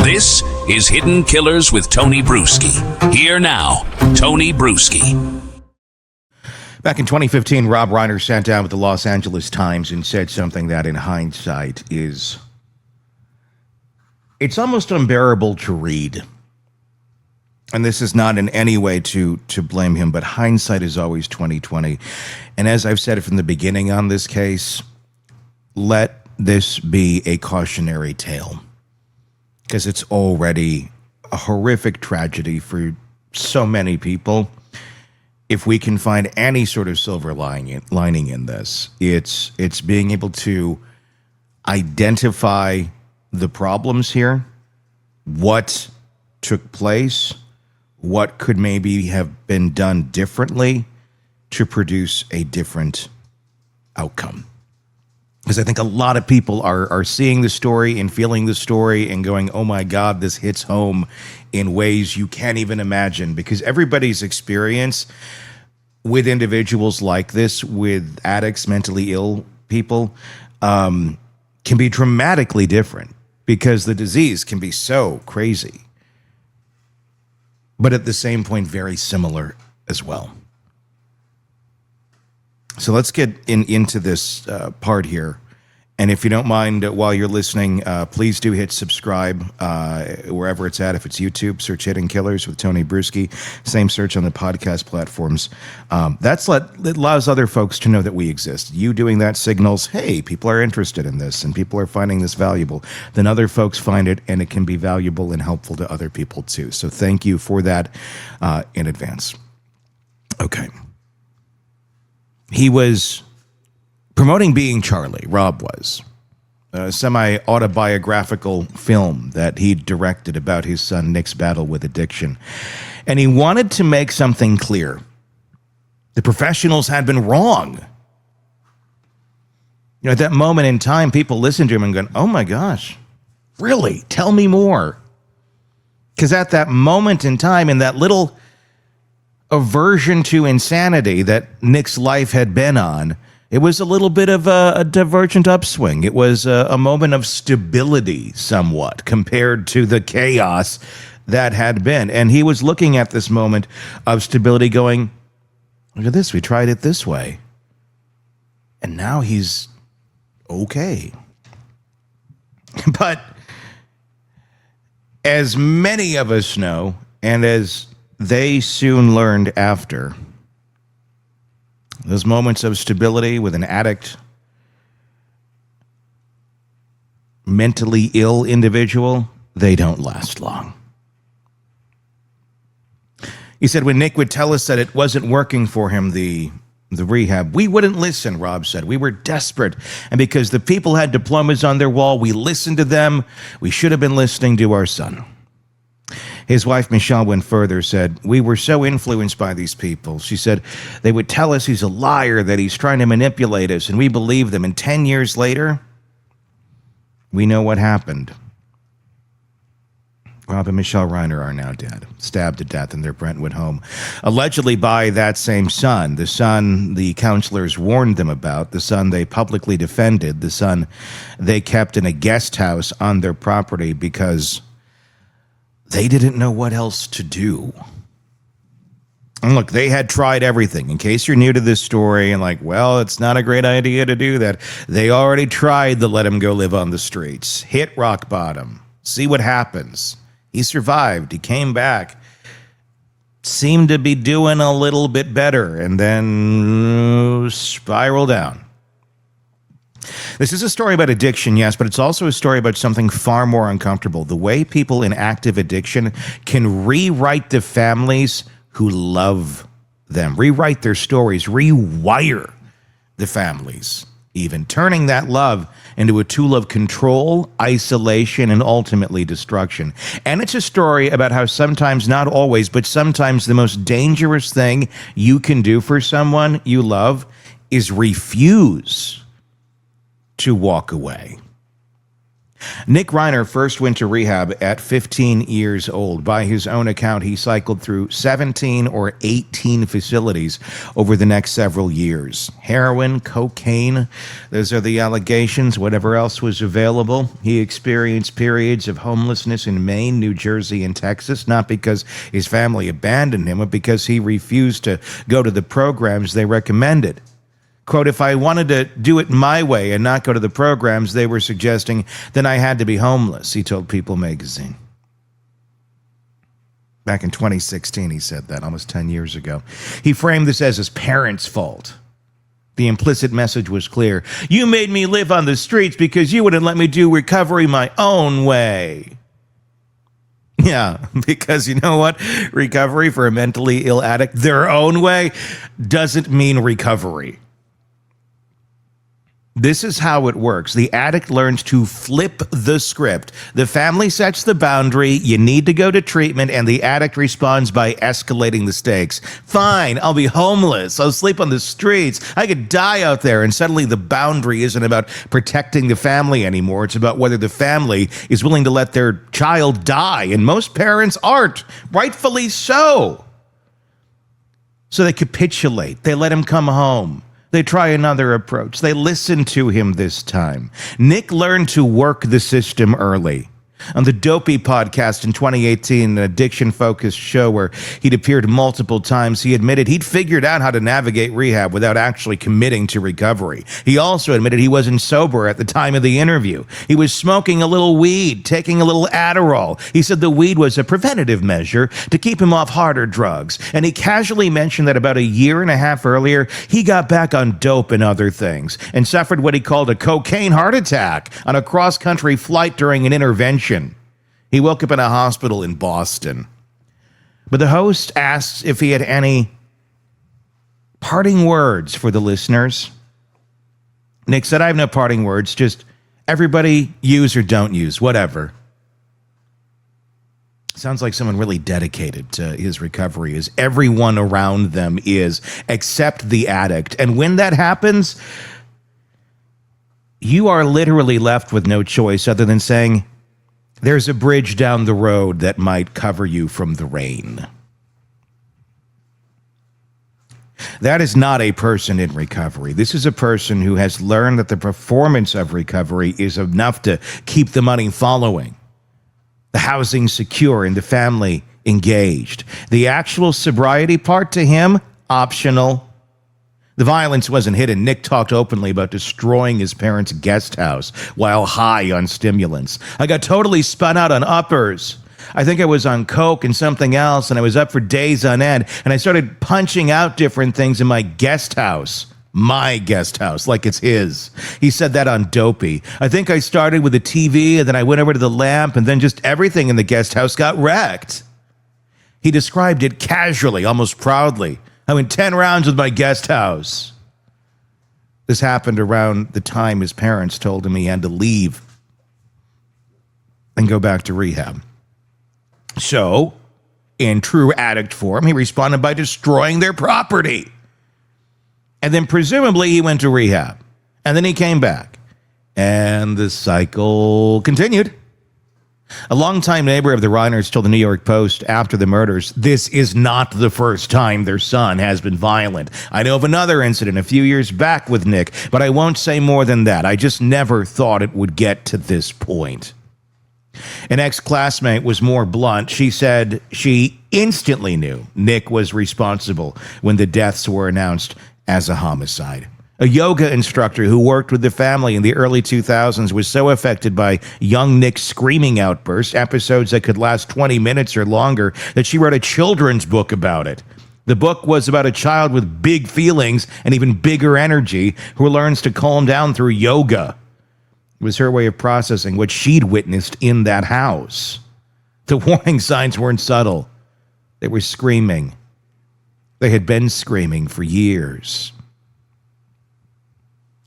This is Hidden Killers with Tony Bruschi. Here now, Tony Bruschi. Back in 2015, Rob Reiner sat down with the Los Angeles Times and said something that in hindsight it's almost unbearable to read. And this is not in any way to blame him, but hindsight is always 20/20. And as I've said from the beginning on this case, let this be a cautionary tale, because it's already a horrific tragedy for so many people. If we can find any sort of silver lining in this, it's being able to identify the problems here, what took place, what could maybe have been done differently to produce a different outcome. Because I think a lot of people are seeing the story and feeling the story and going, oh my God, this hits home in ways you can't even imagine. Because everybody's experience with individuals like this, with addicts, mentally ill people, can be dramatically different because the disease can be so crazy. But at the same point, very similar as well. So let's get into this part here. And if you don't mind, while you're listening, please do hit subscribe wherever it's at. If it's YouTube, search Hidden Killers with Tony Bruschi. Same search on the podcast platforms. It allows other folks to know that we exist. You doing that signals, hey, people are interested in this and people are finding this valuable. Then other folks find it and it can be valuable and helpful to other people too. So thank you for that in advance. Okay. He was promoting Being Charlie, Rob was. A semi-autobiographical film that he directed about his son Nick's battle with addiction. And he wanted to make something clear. The professionals had been wrong. You know, at that moment in time, people listened to him and go, oh my gosh, really? Tell me more. Because at that moment in time, in that little aversion to insanity that Nick's life had been on, it was a little bit of a divergent upswing. It was a moment of stability somewhat compared to the chaos that had been. And he was looking at this moment of stability going, look at this, we tried it this way. And now he's okay. But as many of us know, and as they soon learned after, those moments of stability with an addict, mentally ill individual, they don't last long. He said when Nick would tell us that it wasn't working for him, the rehab, we wouldn't listen, Rob said. We were desperate. And because the people had diplomas on their wall, we listened to them. We should have been listening to our son. His wife, Michele, went further, said, we were so influenced by these people. She said, they would tell us he's a liar, that he's trying to manipulate us, and we believed them. And 10 years later, we know what happened. Rob and Michele Reiner are now dead, stabbed to death in their Brentwood home, allegedly by that same son, the son the counselors warned them about, the son they publicly defended, the son they kept in a guest house on their property because they didn't know what else to do. And look, they had tried everything. In case you're new to this story and like, well, it's not a great idea to do that. They already tried to let him go live on the streets, hit rock bottom, see what happens. He survived. He came back, seemed to be doing a little bit better, and then spiral down. This is a story about addiction, yes, but it's also a story about something far more uncomfortable. The way people in active addiction can rewrite the families who love them, rewrite their stories, rewire the families, even turning that love into a tool of control, isolation, and ultimately destruction. And it's a story about how sometimes, not always, but sometimes the most dangerous thing you can do for someone you love is refuse to walk away. Nick Reiner first went to rehab at 15 years old. By his own account, he cycled through 17 or 18 facilities over the next several years. Heroin, cocaine, those are the allegations, whatever else was available. He experienced periods of homelessness in Maine, New Jersey, and Texas, not because his family abandoned him, but because he refused to go to the programs they recommended. Quote, if I wanted to do it my way and not go to the programs they were suggesting, then I had to be homeless, he told People magazine. Back in 2016, he said that, almost 10 years ago. He framed this as his parents' fault. The implicit message was clear. You made me live on the streets because you wouldn't let me do recovery my own way. Yeah, because you know what? Recovery for a mentally ill addict their own way doesn't mean recovery. This is how it works. The addict learns to flip the script. The family sets the boundary, you need to go to treatment, and the addict responds by escalating the stakes. Fine, I'll be homeless. I'll sleep on the streets. I could die out there. And suddenly the boundary isn't about protecting the family anymore. It's about whether the family is willing to let their child die. And most parents aren't, rightfully so. So they capitulate. They let him come home. They try another approach. They listen to him this time. Nick learned to work the system early. On the Dopey podcast in 2018, an addiction-focused show where he'd appeared multiple times, he admitted he'd figured out how to navigate rehab without actually committing to recovery. He also admitted he wasn't sober at the time of the interview. He was smoking a little weed, taking a little Adderall. He said the weed was a preventative measure to keep him off harder drugs. And he casually mentioned that about a year and a half earlier, he got back on dope and other things and suffered what he called a cocaine heart attack on a cross-country flight during an intervention. He woke up in a hospital in Boston. But the host asked if he had any parting words for the listeners. Nick said, I have no parting words, just everybody use or don't use, whatever. Sounds like someone really dedicated to his recovery, as everyone around them is, except the addict. And when that happens, you are literally left with no choice other than saying, there's a bridge down the road that might cover you from the rain. That is not a person in recovery. This is a person who has learned that the performance of recovery is enough to keep the money following, the housing secure, and the family engaged. The actual sobriety part to him, optional. The violence wasn't hidden. Nick talked openly about destroying his parents' guest house while high on stimulants. I got totally spun out on uppers. I think I was on coke and something else, and I was up for days on end, and I started punching out different things in my guest house. My guest house, like it's his. He said that on Dopey. I think I started with the TV, and then I went over to the lamp, and then just everything in the guest house got wrecked. He described it casually, almost proudly. I went 10 rounds with my guest house. This happened around the time his parents told him he had to leave and go back to rehab. So, in true addict form, he responded by destroying their property. And then presumably he went to rehab. And then he came back. And the cycle continued. A longtime neighbor of the Reiners told the New York Post after the murders, this is not the first time their son has been violent. I know of another incident a few years back with Nick, but I won't say more than that. I just never thought it would get to this point. An ex-classmate was more blunt. She said she instantly knew Nick was responsible when the deaths were announced as a homicide. A yoga instructor who worked with the family in the early 2000s was so affected by young Nick's screaming outbursts, episodes that could last 20 minutes or longer, that she wrote a children's book about it. The book was about a child with big feelings and even bigger energy who learns to calm down through yoga. It was her way of processing what she'd witnessed in that house. The warning signs weren't subtle. They were screaming. They had been screaming for years.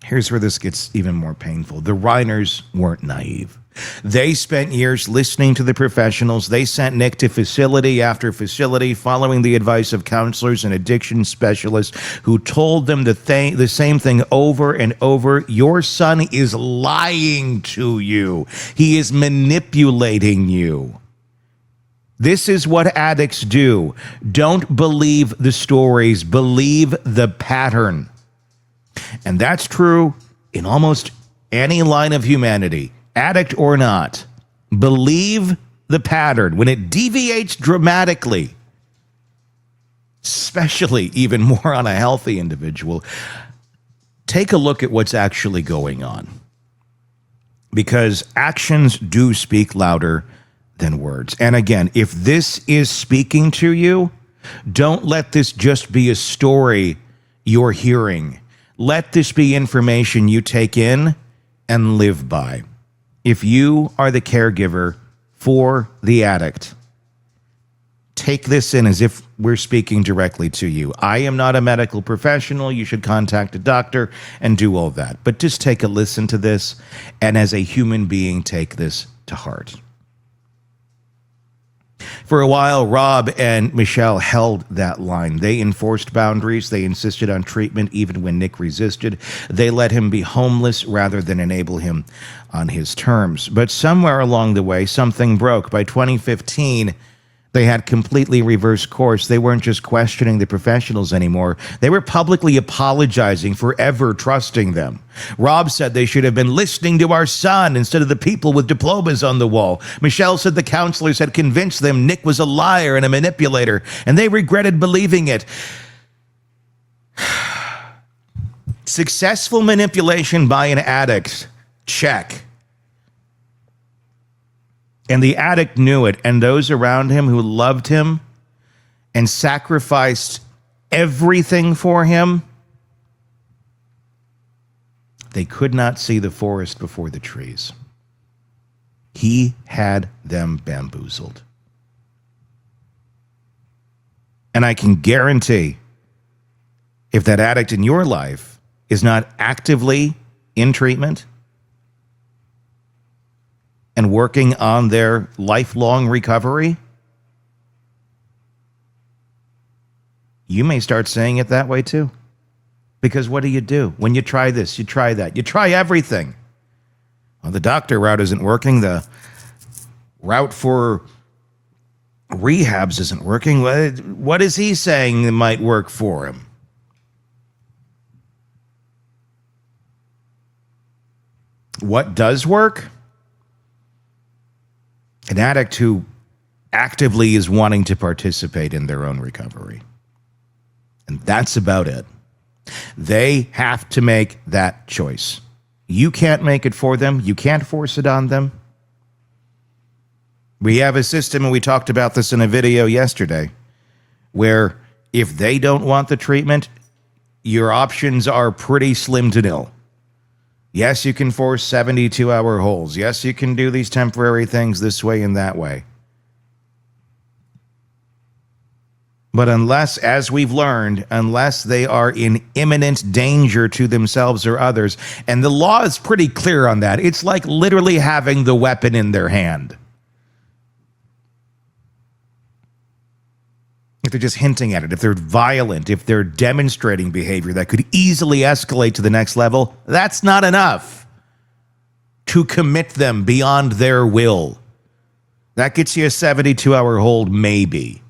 Here's where this gets even more painful. The Reiners weren't naive. They spent years listening to the professionals. They sent Nick to facility after facility, following the advice of counselors and addiction specialists who told them the same thing over and over. Your son is lying to you. He is manipulating you. This is what addicts do. Don't believe the stories. Believe the pattern. And that's true in almost any line of humanity, addict or not. Believe the pattern. When it deviates dramatically, especially even more on a healthy individual, take a look at what's actually going on. Because actions do speak louder than words. And again, if this is speaking to you, don't let this just be a story you're hearing. Let this be information you take in and live by. If you are the caregiver for the addict, take this in as if we're speaking directly to you. I am not a medical professional. You should contact a doctor and do all that. But just take a listen to this, and as a human being, take this to heart. For a while, Rob and Michele held that line. They enforced boundaries. They insisted on treatment even when Nick resisted. They let him be homeless rather than enable him on his terms. But somewhere along the way, something broke. By 2015, they had completely reversed course. They weren't just questioning the professionals anymore. They were publicly apologizing for ever trusting them. Rob said they should have been listening to our son instead of the people with diplomas on the wall. Michele said the counselors had convinced them Nick was a liar and a manipulator, and they regretted believing it. Successful manipulation by an addict. Check. And the addict knew it, and those around him who loved him and sacrificed everything for him, they could not see the forest before the trees. He had them bamboozled. And I can guarantee, if that addict in your life is not actively in treatment and working on their lifelong recovery, you may start saying it that way too. Because what do? When you try this, you try that, you try everything. Well, the doctor route isn't working. The route for rehabs isn't working. What is he saying that might work for him? What does work? An addict who actively is wanting to participate in their own recovery. And that's about it. They have to make that choice. You can't make it for them. You can't force it on them. We have a system, and we talked about this in a video yesterday, where if they don't want the treatment, your options are pretty slim to nil. Yes, you can force 72-hour holds. Yes, you can do these temporary things this way and that way. But unless, as we've learned, unless they are in imminent danger to themselves or others, and the law is pretty clear on that, it's like literally having the weapon in their hand. If they're just hinting at it, if they're violent, if they're demonstrating behavior that could easily escalate to the next level, that's not enough to commit them beyond their will. That gets you a 72-hour hold, maybe.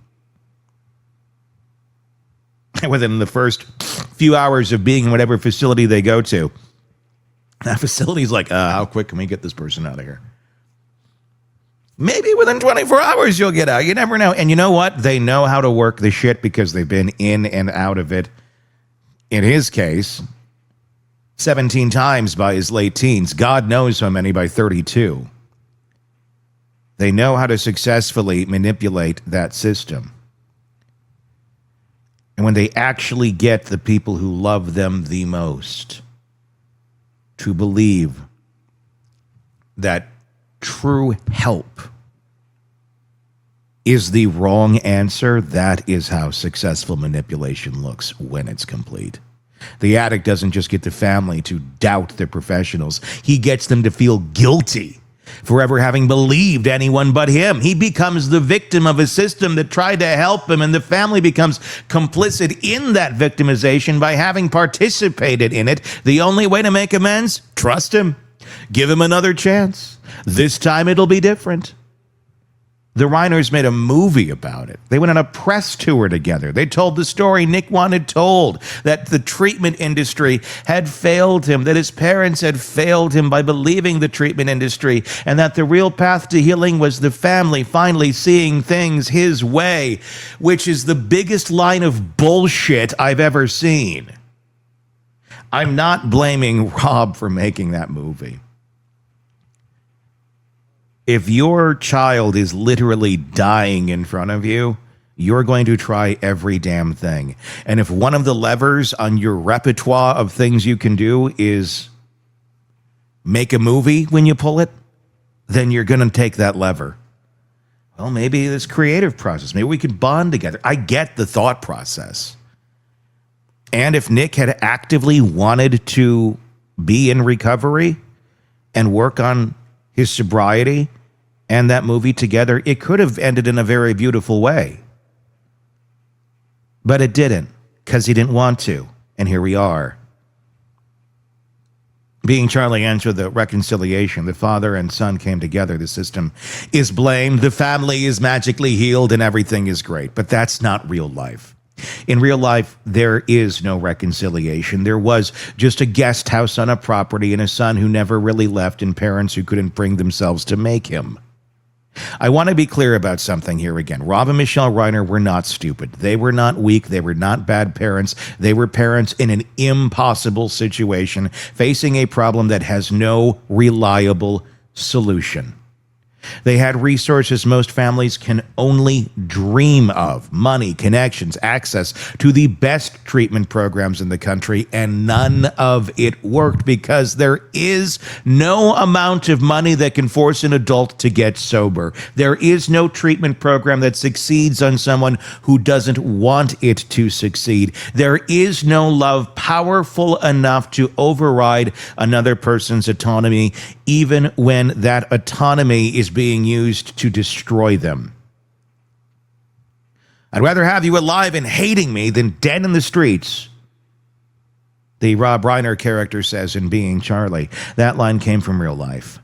Within the first few hours of being in whatever facility they go to, that facility's like, how quick can we get this person out of here? Maybe within 24 hours you'll get out. You never know. And you know what? They know how to work the shit because they've been in and out of it. In his case, 17 times by his late teens. God knows how many by 32. They know how to successfully manipulate that system. And when they actually get the people who love them the most to believe that true help is the wrong answer, that is how successful manipulation looks when it's complete. The addict doesn't just get the family to doubt the professionals. He gets them to feel guilty for ever having believed anyone but him. He becomes the victim of a system that tried to help him, and the family becomes complicit in that victimization by having participated in it. The only way to make amends? Trust him. Give him another chance. This time it'll be different. The Reiners made a movie about it. They went on a press tour together. They told the story Nick wanted told, that the treatment industry had failed him, that his parents had failed him by believing the treatment industry, and that the real path to healing was the family finally seeing things his way, which is the biggest line of bullshit I've ever seen. I'm not blaming Rob for making that movie. If your child is literally dying in front of you, you're going to try every damn thing. And if one of the levers on your repertoire of things you can do is make a movie when you pull it, then you're going to take that lever. Well, maybe this creative process, maybe we could bond together. I get the thought process. And if Nick had actively wanted to be in recovery and work on his sobriety and that movie together, it could have ended in a very beautiful way. But it didn't, because he didn't want to. And here we are. Being Charlie answered the reconciliation. The father and son came together. The system is blamed. The family is magically healed and everything is great. But that's not real life. In real life, there is no reconciliation. There was just a guest house on a property and a son who never really left and parents who couldn't bring themselves to make him. I want to be clear about something here again. Rob and Michele Reiner were not stupid. They were not weak. They were not bad parents. They were parents in an impossible situation, facing a problem that has no reliable solution. They had resources most families can only dream of: money, connections, access to the best treatment programs in the country, and none of it worked because there is no amount of money that can force an adult to get sober. There is no treatment program that succeeds on someone who doesn't want it to succeed. There is no love powerful enough to override another person's autonomy, even when that autonomy is being used to destroy them. I'd rather have you alive and hating me than dead in the streets, the Rob Reiner character says in Being Charlie. That line came from real life.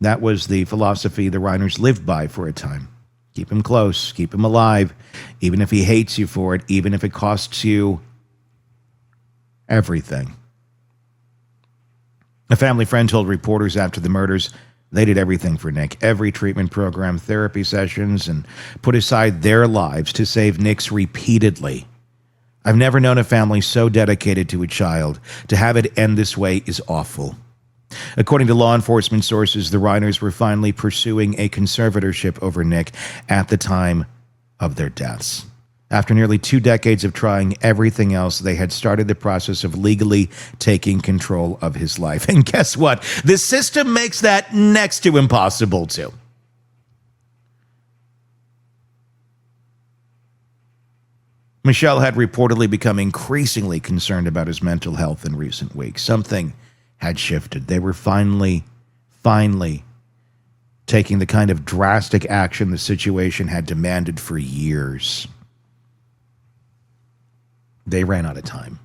That was the philosophy the Reiners lived by for a time. Keep him close, keep him alive, even if he hates you for it, even if it costs you everything. A family friend told reporters after the murders they did everything for Nick. Every treatment program, therapy sessions, and put aside their lives to save Nick's repeatedly. I've never known a family so dedicated to a child. To have it end this way is awful. According to law enforcement sources, the Reiners were finally pursuing a conservatorship over Nick at the time of their deaths. After nearly 2 decades of trying everything else, they had started the process of legally taking control of his life. And guess what? The system makes that next to impossible, too. Michele had reportedly become increasingly concerned about his mental health in recent weeks. Something had shifted. They were finally taking the kind of drastic action the situation had demanded for years. They ran out of time.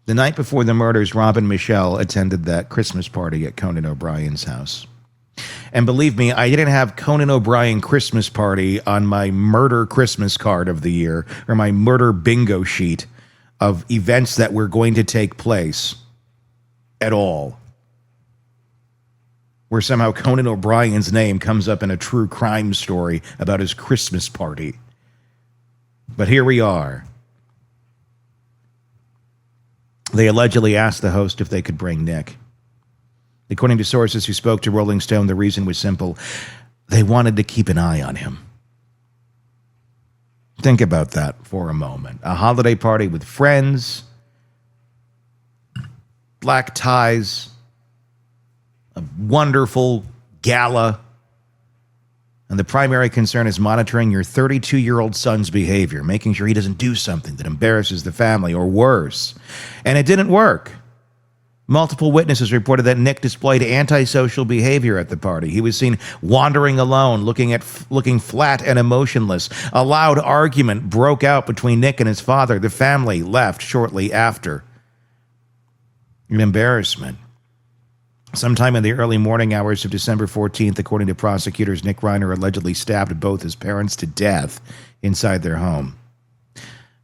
The night before the murders, Rob and Michele attended that Christmas party at Conan O'Brien's house. And believe me, I didn't have Conan O'Brien Christmas party on my murder Christmas card of the year or my murder bingo sheet of events that were going to take place at all, where somehow Conan O'Brien's name comes up in a true crime story about his Christmas party. But here we are. They allegedly asked the host if they could bring Nick. According to sources who spoke to Rolling Stone, the reason was simple. They wanted to keep an eye on him. Think about that for a moment. A holiday party with friends, black ties, a wonderful gala, And the primary concern is monitoring your 32-year-old son's behavior, making sure he doesn't do something that embarrasses the family or worse. And it didn't work. Multiple witnesses reported that Nick displayed antisocial behavior at the party. He was seen wandering alone, looking flat and emotionless. A loud argument broke out between Nick and his father. The family left shortly after. An embarrassment. Sometime in the early morning hours of December 14th, according to prosecutors, Nick Reiner allegedly stabbed both his parents to death inside their home.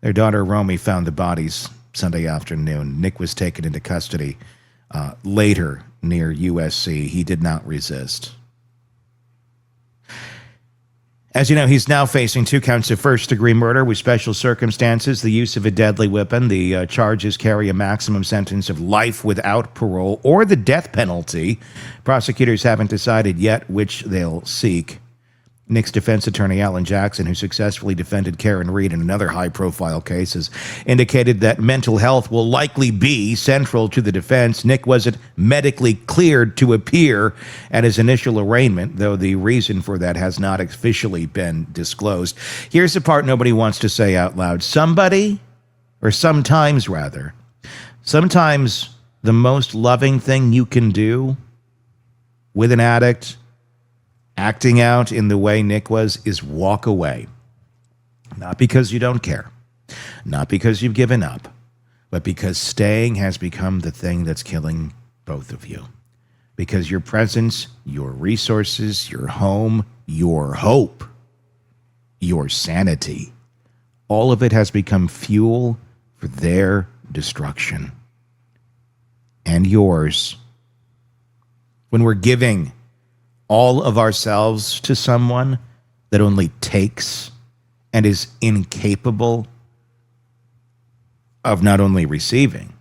Their daughter, Romy, found the bodies Sunday afternoon. Nick was taken into custody later near USC. He did not resist. As you know, he's now facing 2 counts of first-degree murder with special circumstances, the use of a deadly weapon. The charges carry a maximum sentence of life without parole or the death penalty. Prosecutors haven't decided yet which they'll seek. Nick's defense attorney, Alan Jackson, who successfully defended Karen Reed in another high-profile case, has indicated that mental health will likely be central to the defense. Nick wasn't medically cleared to appear at his initial arraignment, though the reason for that has not officially been disclosed. Here's the part nobody wants to say out loud. Sometimes the most loving thing you can do with an addict acting out in the way Nick was is walk away. Not because you don't care, not because you've given up, but because staying has become the thing that's killing both of you. Because your presence, your resources, your home, your hope, your sanity, all of it has become fuel for their destruction. And yours. When we're giving all of ourselves to someone that only takes and is incapable of not only receiving,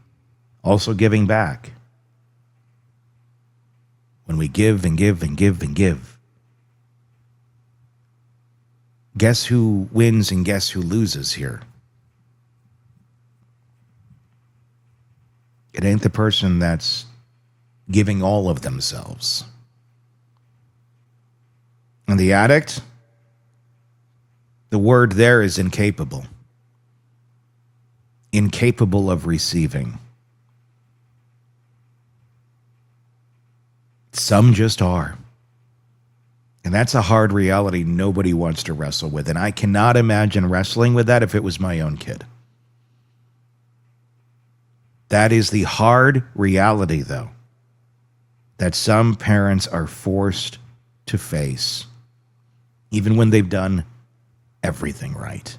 also giving back. When we give and give and give and give, guess who wins and guess who loses here? It ain't the person that's giving all of themselves. And the addict, the word there is incapable. Incapable of receiving. Some just are. And that's a hard reality nobody wants to wrestle with. And I cannot imagine wrestling with that if it was my own kid. That is the hard reality, though, that some parents are forced to face, even when they've done everything right.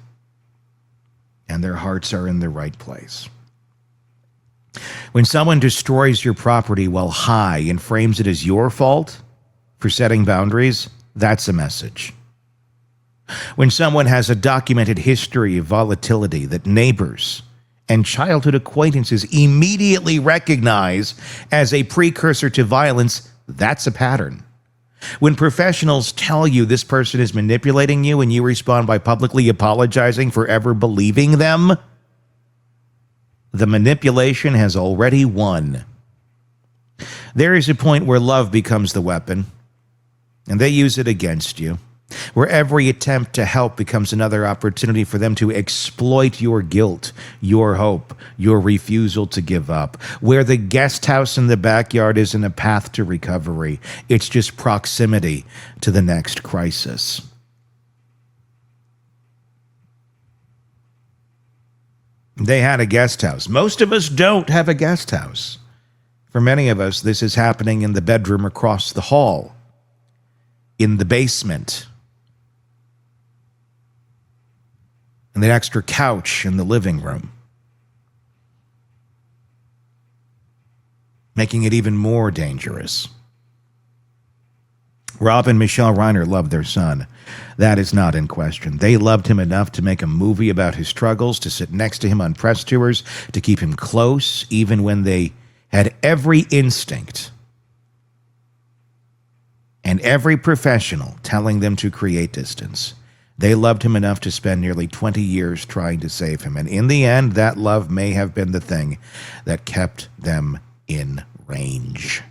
And their hearts are in the right place. When someone destroys your property while high and frames it as your fault for setting boundaries, that's a message. When someone has a documented history of volatility that neighbors and childhood acquaintances immediately recognize as a precursor to violence, that's a pattern. When professionals tell you this person is manipulating you and you respond by publicly apologizing for ever believing them, the manipulation has already won. There is a point where love becomes the weapon, and they use it against you, where every attempt to help becomes another opportunity for them to exploit your guilt, your hope, your refusal to give up, where the guest house in the backyard isn't a path to recovery. It's just proximity to the next crisis. They had a guest house. Most of us don't have a guest house. For many of us, this is happening in the bedroom across the hall, in the basement, and that extra couch in the living room, making it even more dangerous. Rob and Michele Reiner loved their son. That is not in question. They loved him enough to make a movie about his struggles, to sit next to him on press tours, to keep him close, even when they had every instinct and every professional telling them to create distance. They loved him enough to spend nearly 20 years trying to save him. And in the end, that love may have been the thing that kept them in range.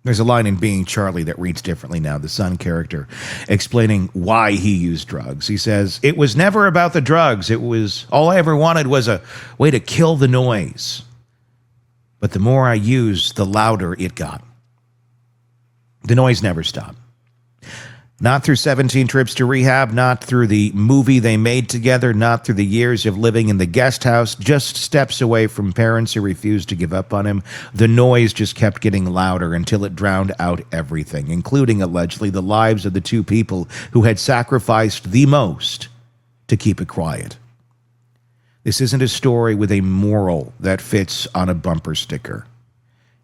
There's a line in Being Charlie that reads differently now, the son character, explaining why he used drugs. He says, "It was never about the drugs. It was, all I ever wanted was a way to kill the noise. But the more I used, the louder it got. The noise never stopped. Not through 17 trips to rehab, not through the movie they made together, not through the years of living in the guest house, just steps away from parents who refused to give up on him. The noise just kept getting louder until it drowned out everything, including, allegedly, the lives of the two people who had sacrificed the most to keep it quiet." This isn't a story with a moral that fits on a bumper sticker.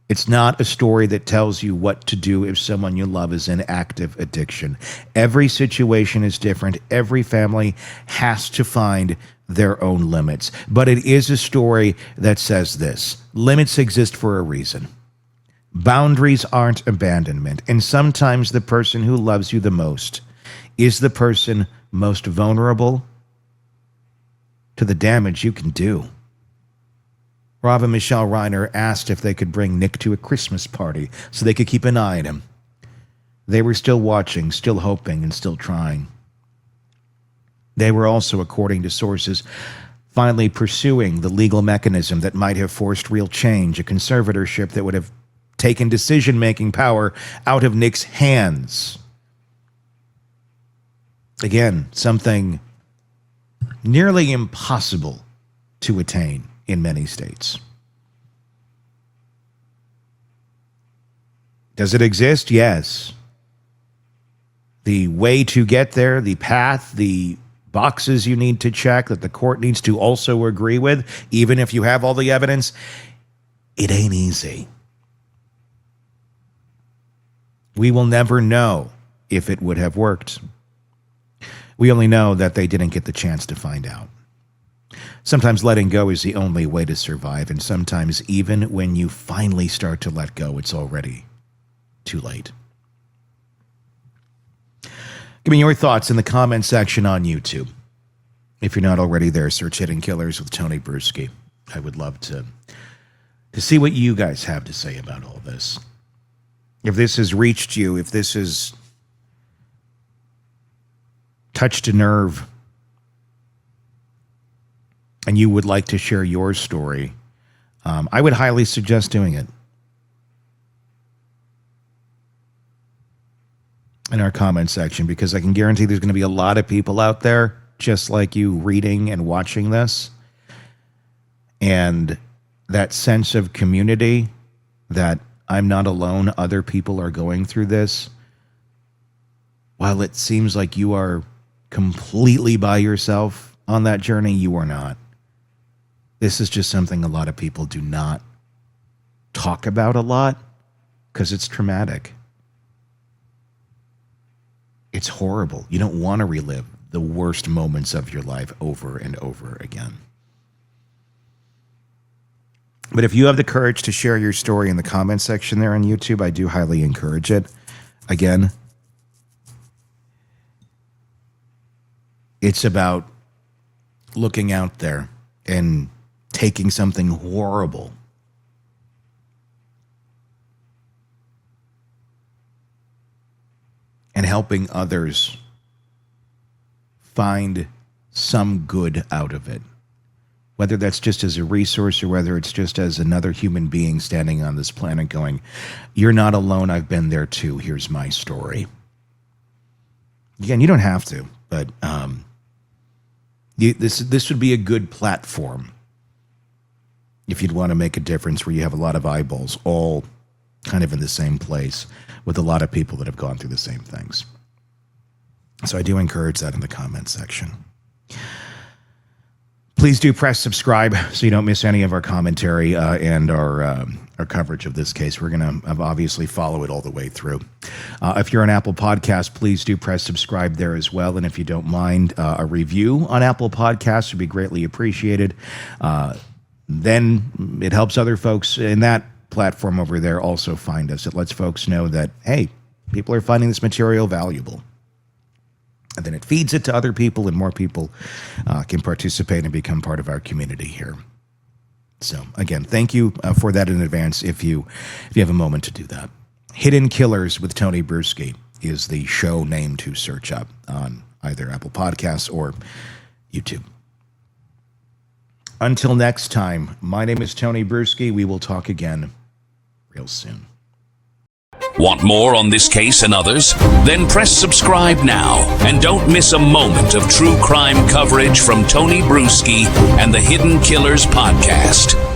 It's not a story that tells you what to do if someone you love is in active addiction. Every situation is different. Every family has to find their own limits. But it is a story that says this: limits exist for a reason. Boundaries aren't abandonment. And sometimes the person who loves you the most is the person most vulnerable to the damage you can do. Rob and Michele Reiner asked if they could bring Nick to a Christmas party so they could keep an eye on him. They were still watching, still hoping, and still trying. They were also, according to sources, finally pursuing the legal mechanism that might have forced real change, a conservatorship that would have taken decision-making power out of Nick's hands. Again, something nearly impossible to attain in many states. Does it exist? Yes. The way to get there, the path, the boxes you need to check that the court needs to also agree with, even if you have all the evidence, it ain't easy. We will never know if it would have worked. We only know that they didn't get the chance to find out. Sometimes letting go is the only way to survive, and sometimes even when you finally start to let go, it's already too late. Give me your thoughts in the comment section on YouTube. If you're not already there, search Hidden Killers with Tony Bruschi. I would love to see what you guys have to say about all this. If this has reached you, if this has touched a nerve, and you would like to share your story, I would highly suggest doing it in our comment section, because I can guarantee there's going to be a lot of people out there just like you reading and watching this. And that sense of community, that I'm not alone, other people are going through this. While it seems like you are completely by yourself on that journey, you are not. This is just something a lot of people do not talk about a lot because it's traumatic. It's horrible. You don't want to relive the worst moments of your life over and over again. But if you have the courage to share your story in the comment section there on YouTube, I do highly encourage it. Again, it's about looking out there and taking something horrible and helping others find some good out of it. Whether that's just as a resource or whether it's just as another human being standing on this planet going, "You're not alone, I've been there too, here's my story." Again, you don't have to, but this would be a good platform if you'd want to make a difference, where you have a lot of eyeballs all kind of in the same place with a lot of people that have gone through the same things. So I do encourage that in the comment section. Please do press subscribe so you don't miss any of our commentary and our coverage of this case. We're going to obviously follow it all the way through. If you're on Apple Podcasts, please do press subscribe there as well. And if you don't mind, a review on Apple Podcasts would be greatly appreciated. Then it helps other folks in that platform over there also find us. It lets folks know that, hey, people are finding this material valuable. And then it feeds it to other people, and more people can participate and become part of our community here. So, again, thank you for that in advance if you have a moment to do that. Hidden Killers with Tony Bruschi is the show name to search up on either Apple Podcasts or YouTube. Until next time, my name is Tony Bruschi. We will talk again real soon. Want more on this case and others? Then press subscribe now and don't miss a moment of true crime coverage from Tony Bruschi and the Hidden Killers podcast.